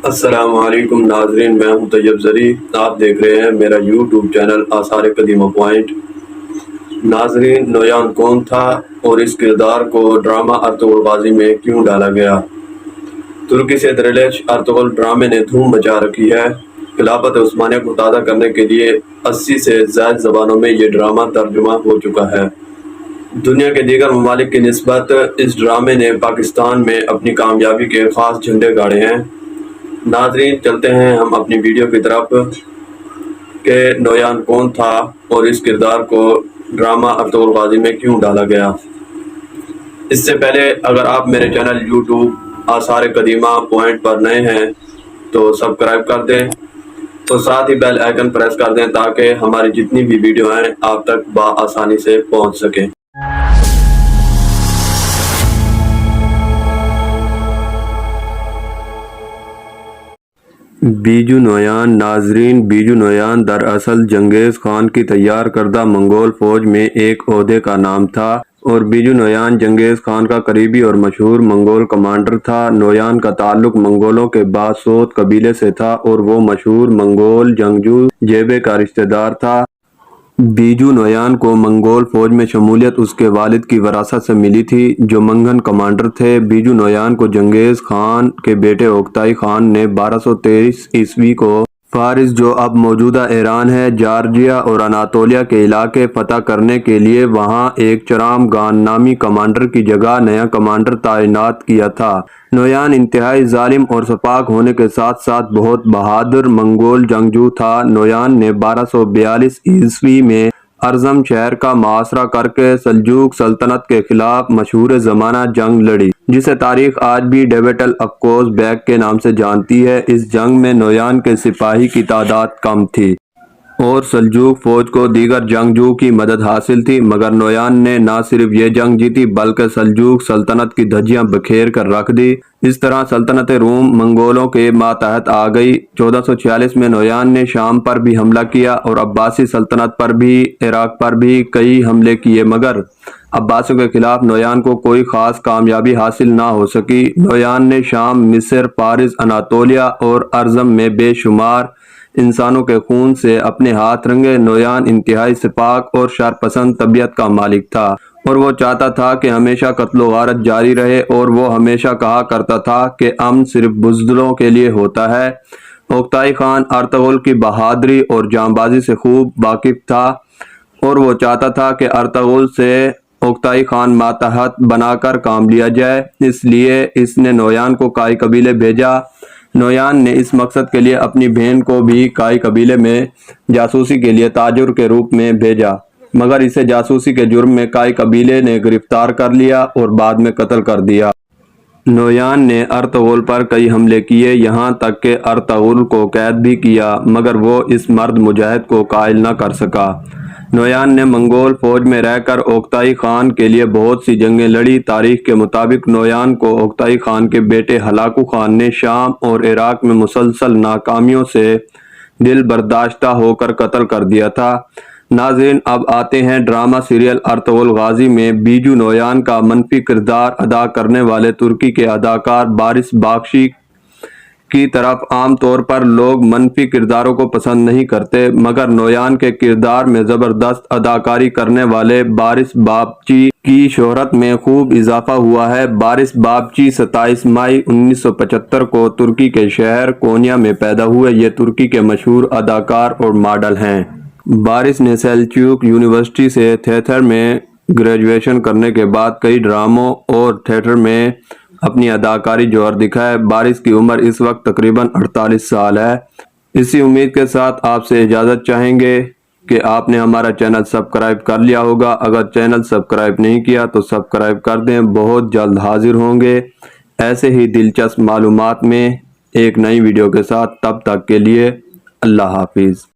السلام علیکم ناظرین، میں ہوں طیب زری۔ آپ دیکھ رہے ہیں میرا یوٹیوب چینل آثار قدیمہ پوائنٹ۔ ناظرین، نویان کون تھا اور اس کردار کو ڈرامہ ارطغرل غازی میں کیوں ڈالا گیا؟ ترکی سے درلچ ارطغرل ڈرامے نے دھوم مچا رکھی ہے۔ خلافت عثمانیہ کو تازہ کرنے کے لیے 80 سے زائد زبانوں میں یہ ڈرامہ ترجمہ ہو چکا ہے۔ دنیا کے دیگر ممالک کی نسبت اس ڈرامے نے پاکستان میں اپنی کامیابی کے خاص جھنڈے گاڑے ہیں۔ ناظرین، چلتے ہیں ہم اپنی ویڈیو کی طرف کہ نویان کون تھا اور اس کردار کو ڈرامہ ارطغرل غازی میں کیوں ڈالا گیا۔ اس سے پہلے اگر آپ میرے چینل یوٹیوب آثار قدیمہ پوائنٹ پر نئے ہیں تو سبسکرائب کر دیں اور ساتھ ہی بیل آئیکن پریس کر دیں تاکہ ہماری جتنی بھی ویڈیو ہیں آپ تک بآسانی سے پہنچ سکیں۔ بیجو نویان۔ ناظرین، بیجو نویان دراصل چنگیز خان کی تیار کردہ منگول فوج میں ایک عہدے کا نام تھا اور بیجو نویان چنگیز خان کا قریبی اور مشہور منگول کمانڈر تھا۔ نویان کا تعلق منگولوں کے باسود قبیلے سے تھا اور وہ مشہور منگول جنگجو جیبے کا رشتہ دار تھا۔ بیجو نویان کو منگول فوج میں شمولیت اس کے والد کی وراثت سے ملی تھی جو منگھن کمانڈر تھے۔ بیجو نویان کو چنگیز خان کے بیٹے اوکتائی خان نے 1223 کو فارس، جو اب موجودہ ایران ہے، جارجیا اور اناطولیہ کے علاقے فتح کرنے کے لیے وہاں ایک چرام گان نامی کمانڈر کی جگہ نیا کمانڈر تعینات کیا تھا۔ نویان انتہائی ظالم اور سپاک ہونے کے ساتھ ساتھ بہت بہادر منگول جنگجو تھا۔ نویان نے 1242 میں ارزم شہر کا محاصرہ کر کے سلجوق سلطنت کے خلاف مشہور زمانہ جنگ لڑی، جسے تاریخ آج بھی ڈیبیٹل اکوز بیک کے نام سے جانتی ہے۔ اس جنگ میں نویان کے سپاہی کی تعداد کم تھی اور سلجوق فوج کو دیگر جنگجو کی مدد حاصل تھی، مگر نویان نے نہ صرف یہ جنگ جیتی بلکہ سلجوق سلطنت کی دھجیاں بکھیر کر رکھ دی۔ اس طرح سلطنت روم منگولوں کے ماتحت آ گئی۔ 1446 میں نویان نے شام پر بھی حملہ کیا اور عباسی سلطنت پر بھی، عراق پر بھی کئی حملے کیے، مگر عباسیوں کے خلاف نویان کو کوئی خاص کامیابی حاصل نہ ہو سکی۔ نویان نے شام، مصر، فارس، اناطولیہ اور ارزم میں بے شمار انسانوں کے خون سے اپنے ہاتھ رنگے۔ نویان انتہائی سپاک اور شرپسند طبیعت کا مالک تھا اور وہ چاہتا تھا کہ ہمیشہ قتل و غارت جاری رہے، اور وہ ہمیشہ کہا کرتا تھا کہ امن صرف بزدلوں کے لیے ہوتا ہے۔ اوکتائی خان ارطغرل کی بہادری اور جانبازی سے خوب واقف تھا اور وہ چاہتا تھا کہ ارطغرل سے اوکتائی خان ماتحت بنا کر کام لیا جائے، اس لیے اس نے نویان کو کائی قبیلے بھیجا۔ نویان نے اس مقصد کے لیے اپنی بہن کو بھی کائی قبیلے میں جاسوسی کے لیے تاجر کے روپ میں بھیجا، مگر اسے جاسوسی کے جرم میں کائی قبیلے نے گرفتار کر لیا اور بعد میں قتل کر دیا۔ نویان نے ارطغرل پر کئی حملے کیے، یہاں تک کہ ارطغرل کو قید بھی کیا، مگر وہ اس مرد مجاہد کو قائل نہ کر سکا۔ نویان نے منگول فوج میں رہ کر اوکتائی خان کے لیے بہت سی جنگیں لڑی۔ تاریخ کے مطابق نویان کو اوکتائی خان کے بیٹے ہلاکو خان نے شام اور عراق میں مسلسل ناکامیوں سے دل برداشتہ ہو کر قتل کر دیا تھا۔ ناظرین، اب آتے ہیں ڈرامہ سیریل ارطغرل غازی میں بیجو نویان کا منفی کردار ادا کرنے والے ترکی کے اداکار بارس باکشی کی طرف۔ عام طور پر لوگ منفی کرداروں کو پسند نہیں کرتے، مگر نویان کے کردار میں زبردست اداکاری کرنے والے بارس باکشی کی شہرت میں خوب اضافہ ہوا ہے۔ بارس باکشی 27 مئی 1975 کو ترکی کے شہر کونیا میں پیدا ہوئے۔ یہ ترکی کے مشہور اداکار اور ماڈل ہیں۔ بارس نے سیلچیوک یونیورسٹی سے تھیٹر میں گریجویشن کرنے کے بعد کئی ڈراموں اور تھیٹر میں اپنی اداکاری جوہر دکھایا۔ بارس کی عمر اس وقت تقریباً 48 سال ہے۔ اسی امید کے ساتھ آپ سے اجازت چاہیں گے کہ آپ نے ہمارا چینل سبسکرائب کر لیا ہوگا۔ اگر چینل سبسکرائب نہیں کیا تو سبسکرائب کر دیں۔ بہت جلد حاضر ہوں گے ایسے ہی دلچسپ معلومات میں ایک نئی ویڈیو کے ساتھ۔ تب تک کے لیے اللہ حافظ۔